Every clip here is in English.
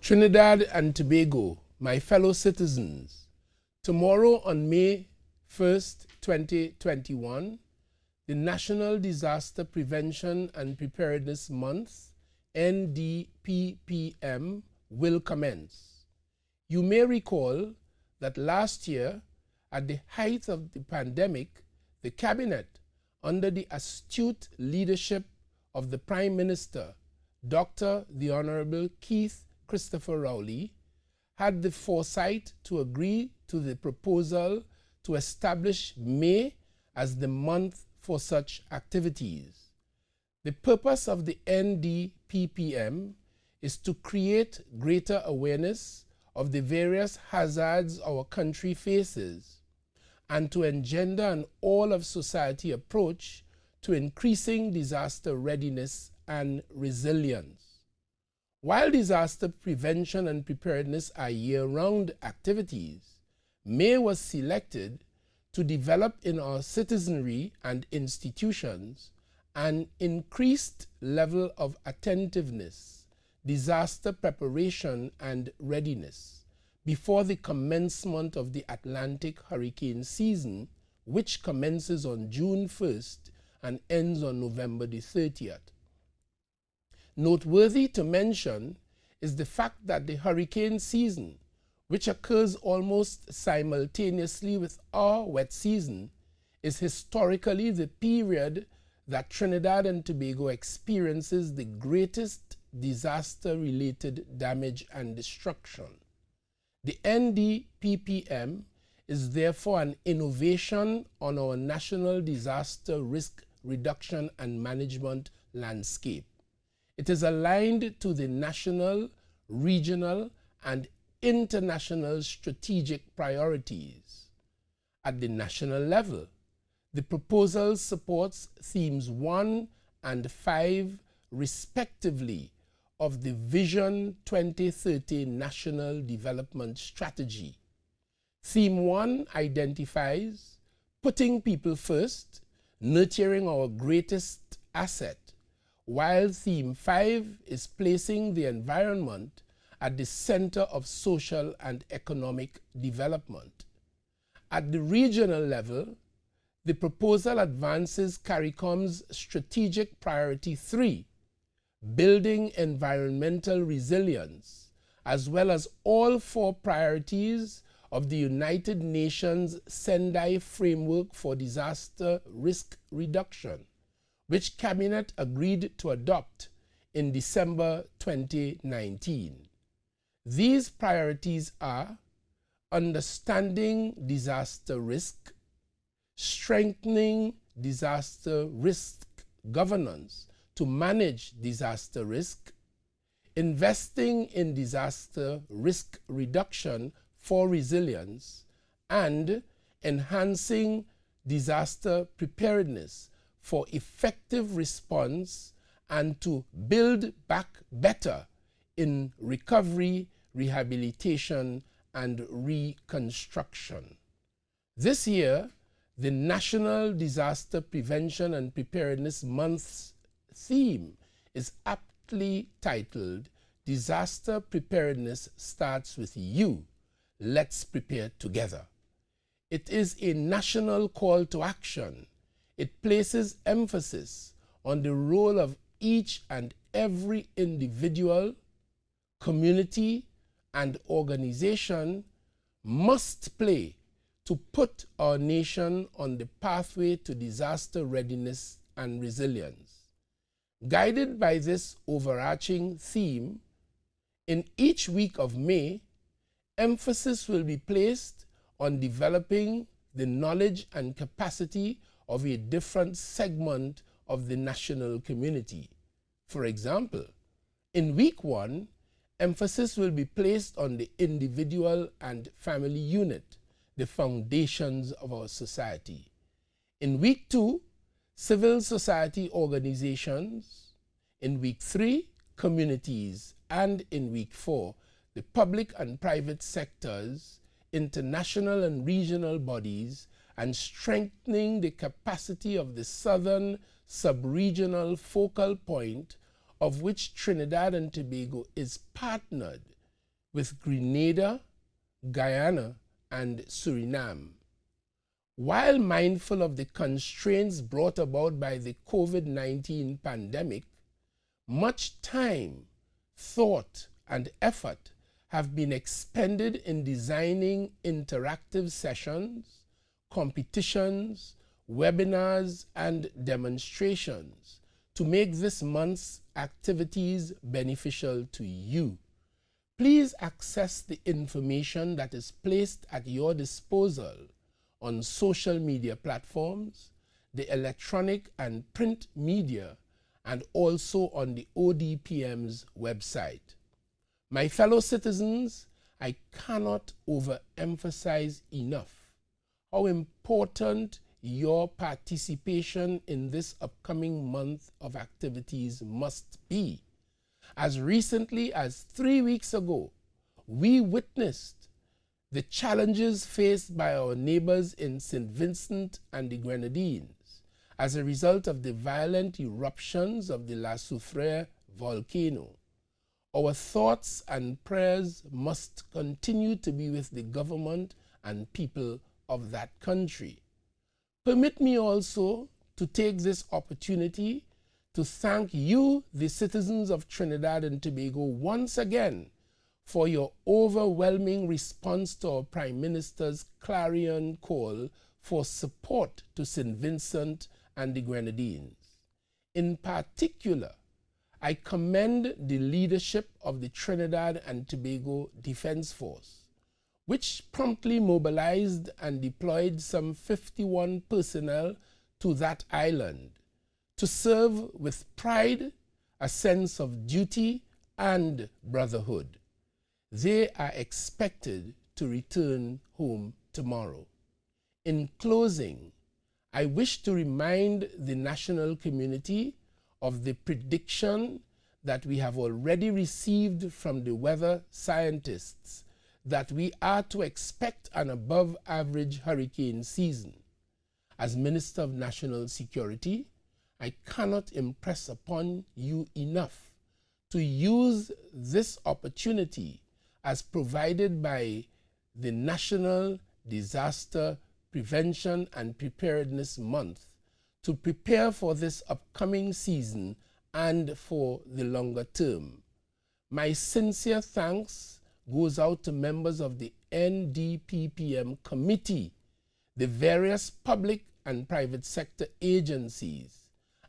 Trinidad and Tobago, my fellow citizens, tomorrow on May 1st, 2021, the National Disaster Prevention and Preparedness Month, NDPPM, will commence. You may recall that last year, at the height of the pandemic, the Cabinet, under the astute leadership of the Prime Minister, Dr. the Honorable Keith Christopher Rowley, had the foresight to agree to the proposal to establish May as the month for such activities. The purpose of the NDPPM is to create greater awareness of the various hazards our country faces and to engender an all-of-society approach to increasing disaster readiness and resilience. While disaster prevention and preparedness are year-round activities, May was selected to develop in our citizenry and institutions an increased level of attentiveness, disaster preparation and readiness before the commencement of the Atlantic hurricane season, which commences on June 1st and ends on November the 30th. Noteworthy to mention is the fact that the hurricane season, which occurs almost simultaneously with our wet season, is historically the period that Trinidad and Tobago experiences the greatest disaster-related damage and destruction. The NDPPM is therefore an innovation on our national disaster risk reduction and management landscape. It is aligned to the national, regional, and international strategic priorities. At the national level, the proposal supports themes 1 and 5 respectively of the Vision 2030 National Development Strategy. Theme 1 identifies putting people first, nurturing our greatest asset, while Theme 5 is placing the environment at the center of social and economic development. At the regional level, the proposal advances CARICOM's Strategic Priority 3, building environmental resilience, as well as all 4 priorities of the United Nations Sendai Framework for Disaster Risk Reduction, which Cabinet agreed to adopt in December 2019. These priorities are understanding disaster risk, strengthening disaster risk governance to manage disaster risk, investing in disaster risk reduction for resilience, and enhancing disaster preparedness for effective response and to build back better in recovery, rehabilitation, and reconstruction. This year, the National Disaster Prevention and Preparedness Month's theme is aptly titled, Disaster Preparedness Starts with You. Let's prepare together. It is a national call to action. It places emphasis on the role of each and every individual, community, and organization must play to put our nation on the pathway to disaster readiness and resilience. Guided by this overarching theme, in each week of May, emphasis will be placed on developing the knowledge and capacity of a different segment of the national community. For example, in week 1, emphasis will be placed on the individual and family unit, the foundations of our society. In week 2, civil society organizations. In week 3, communities. And in week 4, the public and private sectors, international and regional bodies, and strengthening the capacity of the southern sub-regional focal point of which Trinidad and Tobago is partnered with Grenada, Guyana, and Suriname. While mindful of the constraints brought about by the COVID-19 pandemic, much time, thought, and effort have been expended in designing interactive sessions, competitions, webinars, and demonstrations to make this month's activities beneficial to you. Please access the information that is placed at your disposal on social media platforms, the electronic and print media, and also on the ODPM's website. My fellow citizens, I cannot overemphasize enough how important your participation in this upcoming month of activities must be. As recently as 3 weeks ago, we witnessed the challenges faced by our neighbors in St. Vincent and the Grenadines as a result of the violent eruptions of the La Soufrière volcano. Our thoughts and prayers must continue to be with the government and people of that country. Permit me also to take this opportunity to thank you, the citizens of Trinidad and Tobago, once again for your overwhelming response to our Prime Minister's clarion call for support to St. Vincent and the Grenadines. In particular, I commend the leadership of the Trinidad and Tobago Defense Force, which promptly mobilized and deployed some 51 personnel to that island to serve with pride, a sense of duty, and brotherhood. They are expected to return home tomorrow. In closing, I wish to remind the national community of the prediction that we have already received from the weather scientists that we are to expect an above-average hurricane season. As Minister of National Security, I cannot impress upon you enough to use this opportunity as provided by the National Disaster Prevention and Preparedness Month to prepare for this upcoming season and for the longer term. My sincere thanks goes out to members of the NDPPM committee, the various public and private sector agencies,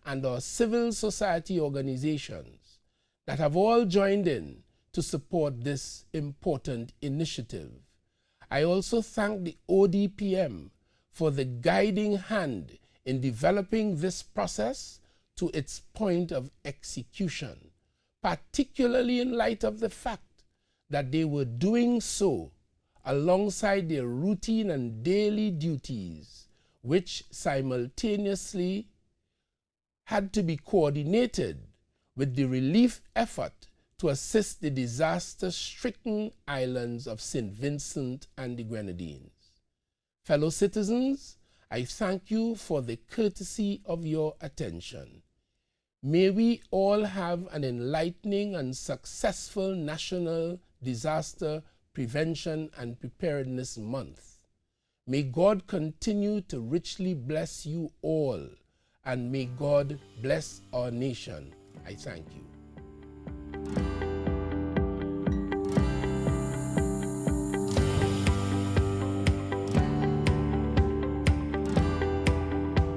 and our civil society organizations that have all joined in to support this important initiative. I also thank the ODPM for the guiding hand in developing this process to its point of execution, particularly in light of the fact that they were doing so alongside their routine and daily duties, which simultaneously had to be coordinated with the relief effort to assist the disaster-stricken islands of St. Vincent and the Grenadines. Fellow citizens, I thank you for the courtesy of your attention. May we all have an enlightening and successful National Disaster Prevention and Preparedness Month. May God continue to richly bless you all, and may God bless our nation. I thank you.